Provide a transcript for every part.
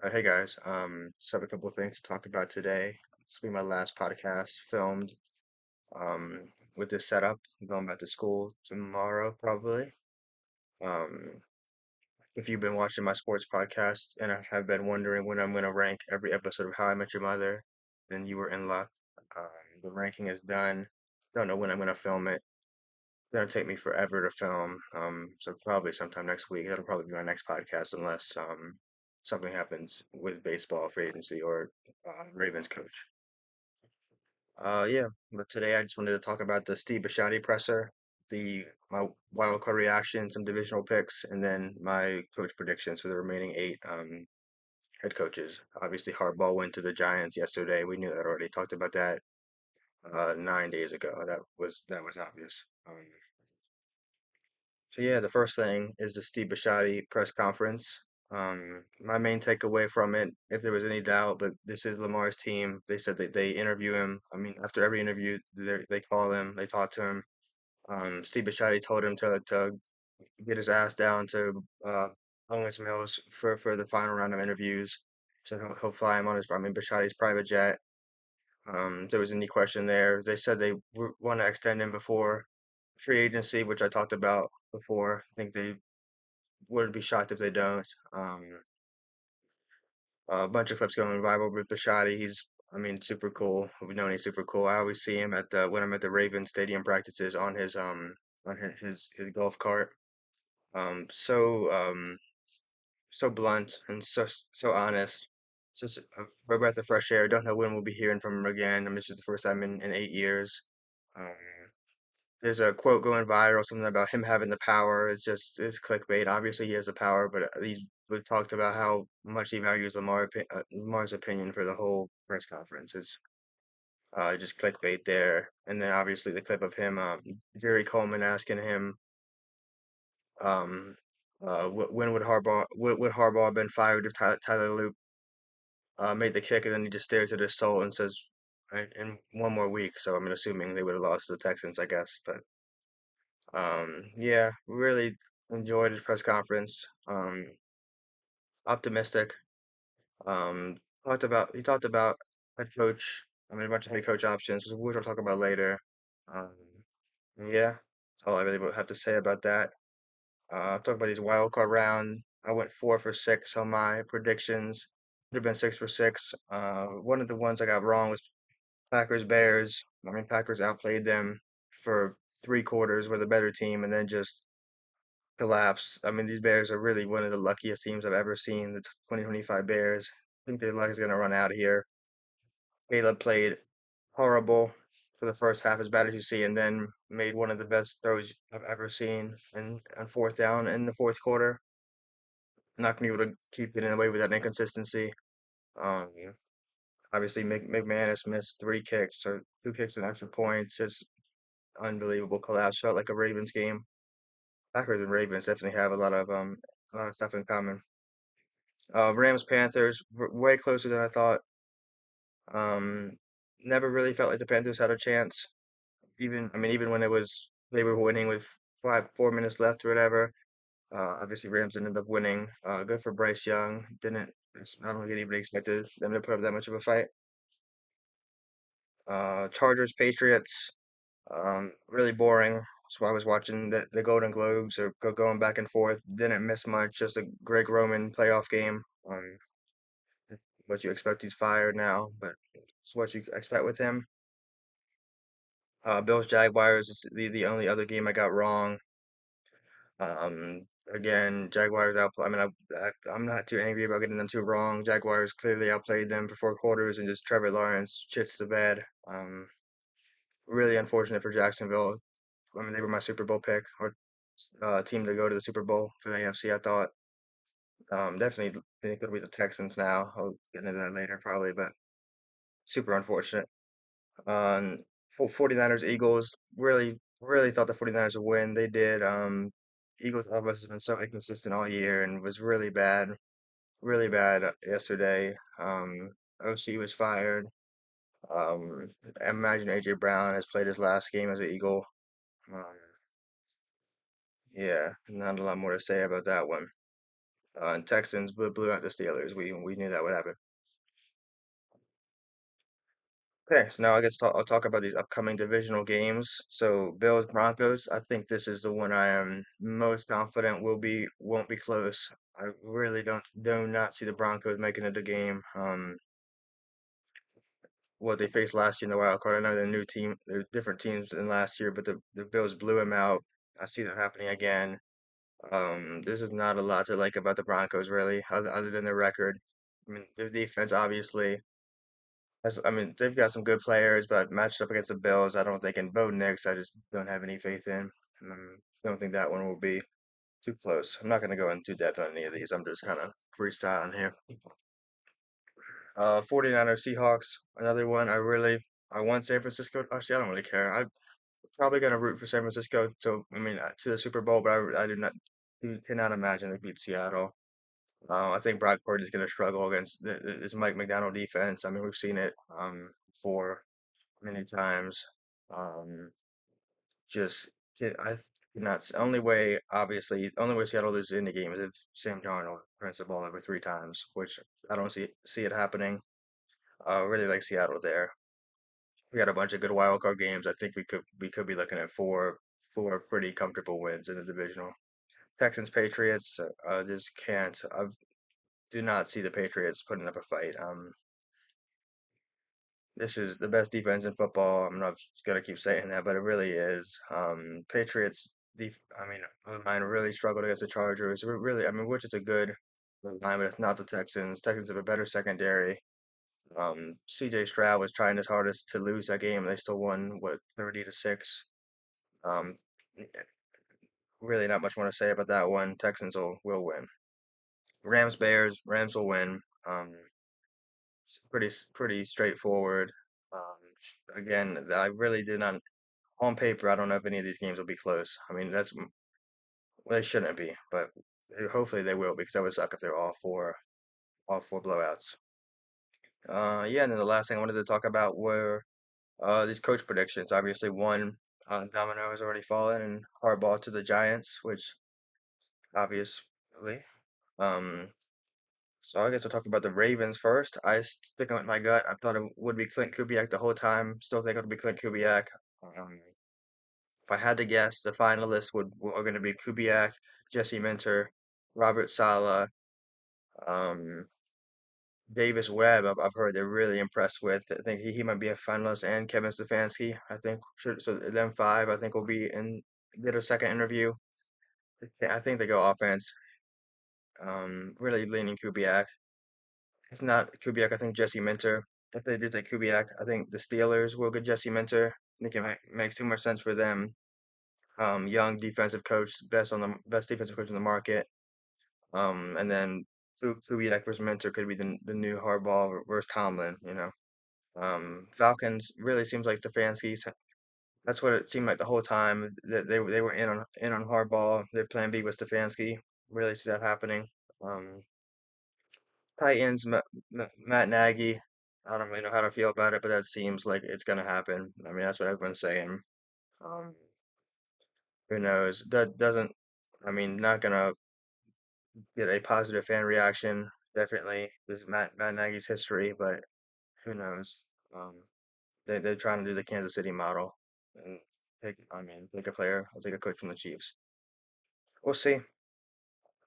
Hey guys, just have a couple of things to talk about today. This will be my last podcast filmed with this setup. I'm going back to school tomorrow, probably. Um, if you've been watching my sports podcast and I have been wondering when I'm going to rank every episode of How I Met Your Mother, then you were in luck. Um, the ranking is done. Don't know when I'm going to film it. It's going to take me forever to film, so probably sometime next week. That'll probably be my next podcast unless something happens with baseball free agency or Ravens coach. Yeah, but today I just wanted to talk about the Steve Biscotti presser, the my wild card reaction, some divisional picks, and then my coach predictions for the remaining eight head coaches. Obviously, Harbaugh went to the Giants yesterday. We knew that already. Talked about that 9 days ago. That was obvious. So yeah, the first thing is the Steve Bisciotti press conference. My main takeaway from it, if there was any doubt, but this is Lamar's team. They said that they interview him. I mean, after every interview, they call him, they talk to him. Steve Bisciotti told him to get his ass down to Owens Mills for the final round of interviews. So he'll fly him on his, I mean, Bisciotti's private jet. If there was any question there, they said they want to extend him before free agency, which I talked about before. I think they would be shocked if they don't. A bunch of clips going viral with Bishotti. I mean, super cool. We've known he's super cool. I always see him at the when I'm at the Ravens stadium practices on his golf cart. So so blunt and so honest. Just a breath of fresh air. Don't know when we'll be hearing from him again. I mean, this is the first time in 8 years. Um, there's a quote going viral, something about him having the power. It's clickbait. Obviously, he has the power, but we've talked about how much he values Lamar's opinion for the whole press conference. It's just clickbait there. And then obviously the clip of him, Jerry Coleman asking him, um, when would Harbaugh have been fired if Tyler Loop made the kick, and then he just stares at his soul and says, In one more week." So I'm assuming they would have lost to the Texans, I guess, but. Yeah, really enjoyed his press conference. Optimistic. Um, he talked about head coach. I mean, a bunch of head coach options, which we'll talk about later. Um, yeah, that's all I really would have to say about that. Talk about these wild card round. I went 4 for 6 on my predictions. Could have been 6 for 6. One of the ones I got wrong was Packers Bears. I mean, Packers outplayed them for 3 quarters, were the better team, and then just collapse. I mean, these Bears are really one of the luckiest teams I've ever seen. The 2025 Bears. I think their luck is going to run out here. Caleb played horrible for the first half, as bad as you see, and then made one of the best throws I've ever seen and on fourth down in the fourth quarter. Not going to be able to keep getting away with that inconsistency. Um, obviously, McManus missed 3 kicks or 2 kicks and extra points. Just unbelievable collapse. Felt like a Ravens game. Packers and Ravens definitely have a lot of stuff in common. Rams Panthers way closer than I thought. Um, never really felt like the Panthers had a chance. Even when they were winning with 4 minutes left or whatever. Obviously Rams ended up winning. Good for Bryce Young. I don't think anybody expected them to put up that much of a fight. Chargers Patriots. Really boring. So I was watching the Golden Globes or going back and forth. Didn't miss much. Just a Greg Roman playoff game. What you expect, he's fired now, but it's what you expect with him. Bills Jaguars is the only other game I got wrong. Again, Jaguars out. I'm not too angry about getting them too wrong. Jaguars clearly outplayed them for 4 quarters, and just Trevor Lawrence shits the bed. Really unfortunate for Jacksonville. I mean, they were my Super Bowl pick or team to go to the Super Bowl for the AFC. I thought definitely think it'll be the Texans now. I'll get into that later probably, but super unfortunate. Um, 49ers, Eagles, really thought the 49ers would win. They did. Eagles offense has been so inconsistent all year and was really bad yesterday. OC was fired. I imagine AJ Brown has played his last game as an Eagle. Um, yeah, not a lot more to say about that one. And Texans blew out the Steelers. We knew that would happen. Okay, so now I guess I'll talk about these upcoming divisional games. So Bills Broncos, I think this is the one I am most confident won't be close. I really do not see the Broncos making it a game. What they faced last year in the wild card. I know they're a new team, they're different teams than last year, but the Bills blew them out. I see that happening again. This is not a lot to like about the Broncos really, other than their record. I mean, their defense obviously. I mean, they've got some good players, but matched up against the Bills, I don't think in Bo Nix, I just don't have any faith in. Don't think that one will be too close. I'm not going to go into depth on any of these. I'm just kind of freestyling here. 49ers Seahawks, another one. I want San Francisco. Actually, I don't really care. I'm probably going to root for San Francisco to the Super Bowl, but I do not, cannot imagine they beat Seattle. I think Brock Purdy is going to struggle against this Mike McDonald defense. I mean, we've seen it before many times. Um, just I cannot. Only way Seattle loses in the game is if Sam Darnold runs the ball over three times, which I don't see it happening. Really like Seattle there. We got a bunch of good wild card games. I think we could be looking at four pretty comfortable wins in the divisional. Texans Patriots. Just can't. I do not see the Patriots putting up a fight. This is the best defense in football. I'm not gonna keep saying that, but it really is. Patriots, I mean, line really struggled against the Chargers. Really, I mean, which is a good line, but it's not the Texans. Texans have a better secondary. CJ Stroud was trying his hardest to lose that game, and they still won, what, 30-6. Um, really, not much more to say about that one. Texans will win. Rams Bears, Rams will win. It's pretty straightforward. Again, I really did not on paper, I don't know if any of these games will be close. I mean, well, they shouldn't be, but hopefully they will because that would suck if they're all four blowouts. Yeah, and then the last thing I wanted to talk about were these coach predictions. Obviously, one domino has already fallen and hardball to the Giants, which obviously. Um, so I guess we'll talk about the Ravens first. Sticking with my gut. I thought it would be Clint Kubiak the whole time. Still think it'll be Clint Kubiak. Um, If I had to guess, the finalists are going to be Kubiak, Jesse Minter, Robert Sala, um, Davis Webb. I've heard they're really impressed with. I think he might be a finalist, and Kevin Stefanski. I think should so them five. I think will be in get a second interview. I think they go offense. Really leaning Kubiak. If not Kubiak, I think Jesse Minter. If they do take Kubiak, I think the Steelers will get Jesse Minter. I think makes too much sense for them. Young defensive coach, best defensive coach in the market. And then Kubiak versus Mentor could be the new Harbaugh versus Tomlin. Falcons really seems like Stefanski's. That's what it seemed like the whole time that they were in on Harbaugh. Their plan B was Stefanski. Really see that happening. Um, Titans, Matt Nagy. I don't really know how to feel about it, but that seems like it's gonna happen. I mean, that's what everyone's saying. Um, who knows? That doesn't. I mean, not gonna get a positive fan reaction. Definitely, this is Matt Nagy's history, but who knows? Um, they're trying to do the Kansas City model and take a player, I'll take a coach from the Chiefs. We'll see.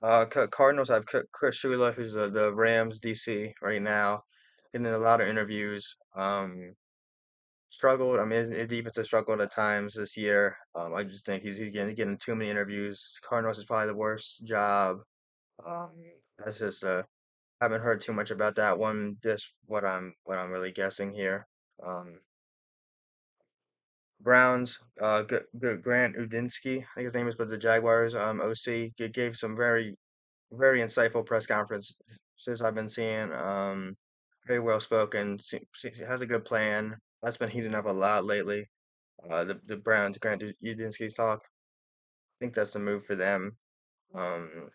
Cardinals have Chris Shula, who's the Rams DC right now, getting in a lot of interviews. Struggled. I mean, his defense has struggled at times this year. I just think he's getting too many interviews. Cardinals is probably the worst job. Um, that's just haven't heard too much about that one. Just what I'm really guessing here. Um, Browns, Grant Udinsky, I think his name is, but the Jaguars OC gave some very insightful press conferences I've been seeing. Very well spoken. Has a good plan. That's been heating up a lot lately. The Browns, Grant Udinsky's talk. I think that's the move for them. Um,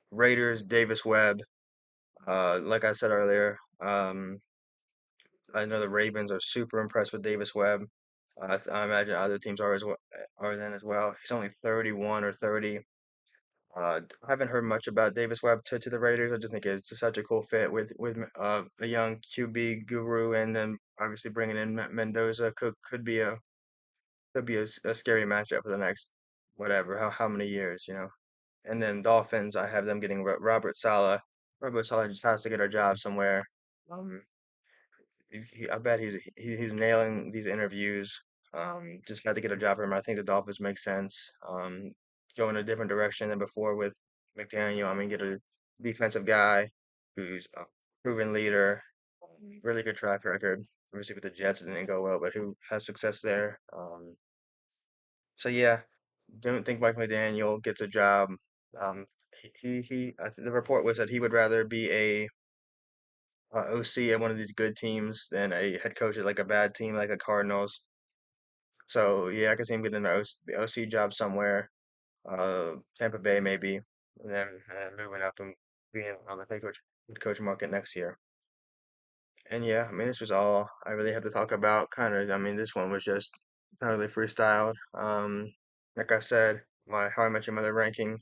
Raiders, Davis Webb. Like I said earlier, I know the Ravens are super impressed with Davis Webb. I imagine other teams are then as well. He's only 31 or 30. I haven't heard much about Davis Webb to the Raiders. I just think it's such a cool fit with a young QB guru, and then obviously bringing in Mendoza could be a scary matchup for the next whatever how many years, you know. And then Dolphins, I have them getting Robert Saleh. Robert Saleh just has to get a job somewhere. Um, I bet he's nailing these interviews. Just got to get a job for him. I think the Dolphins make sense. Go in a different direction than before with McDaniel. I mean, get a defensive guy who's a proven leader, really good track record. Obviously, with the Jets, it didn't go well, but who has success there? So yeah, don't think Mike McDaniel gets a job. The report was that he would rather be a OC at one of these good teams than a head coach at like a bad team like the Cardinals. So yeah, I can see him getting an OC job somewhere, Tampa Bay maybe, and then moving up and being on the head coach market next year. And yeah, I mean this was all I really had to talk about. Kind of, I mean this one was just totally freestyled. Like I said, my How I Met Your Mother ranking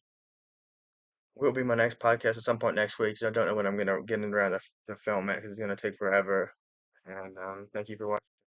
will be my next podcast at some point next week. So I don't know when I'm gonna get around to film it because it's gonna take forever. And thank you for watching.